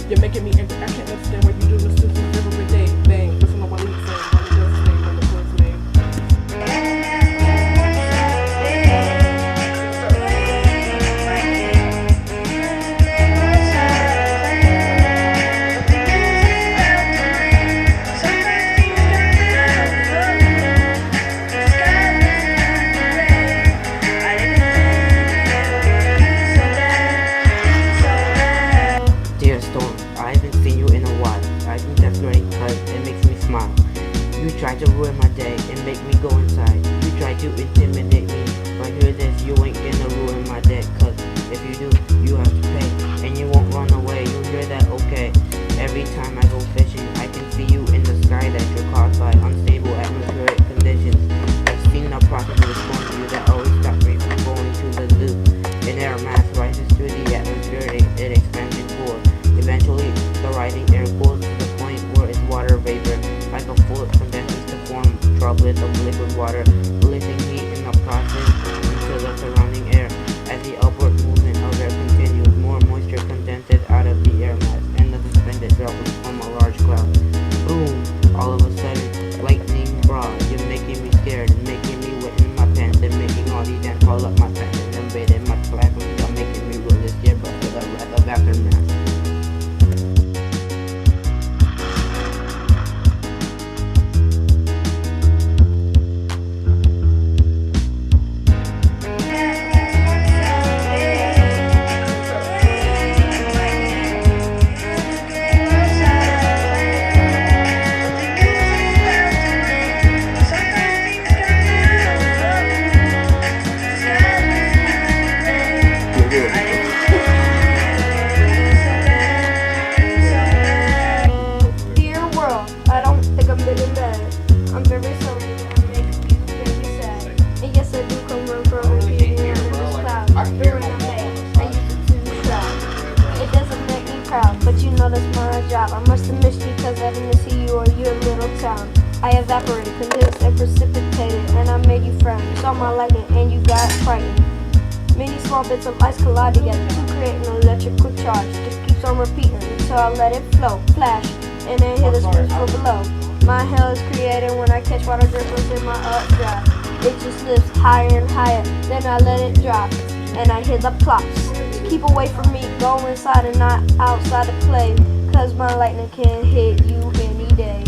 You're making me angry. I can't understand what you do. This is every day thing. Listen to what he's saying. When he does his thing, when the clothes made. Dear Storm, I haven't seen you in a while. I think that's great because it makes me smile. You try to ruin my day and make me go inside. You try to intimidate me, but hear this, you ain't gonna ruin my day. Cause if you do, you have to pay. And you won't run away, you hear that, okay. Every time I go fishing, I can see you in the sky that you're caused by unstable atmospheric conditions. I've seen the process respond to you that always stops me from going to the zoo. An air mass rises through the atmosphere, it expands and cools. Eventually, the rising air cools to the point where it's water vapor. Like a fluid condenses to form droplets of liquid water, releasing heat in the process into the surrounding air. As the upward movement of air continues, more moisture condenses out of the air mass, and the suspended droplets form a large cloud. Boom! All of a sudden, lightning broad. You're making me scared, and making me wet in my pants, and making all these ants fall up my pants, and invading my classroom. You're making me really scared, but for the wrath of aftermath. Dear world, I don't think I'm living bad. I'm very sorry that I make you very sad. And yes, I do come from being in this cloud. During the May, I used to try. It doesn't make me proud, but you know that's my job. I must have missed you because I didn't see you or your little town. I evaporated, condensed, and precipitated, and I made you frown. You saw my lightning and you got frightened. Many small bits of ice collide together to create an electric quick charge. Just keeps on repeating until I let it flow, flash, and then hit the screws from below. My hell is created when I catch water dripples in my updraft. It just lifts higher and higher, then I let it drop, and I hear the plops. Keep away from me, go inside and not outside to play, cause my lightning can hit you any day.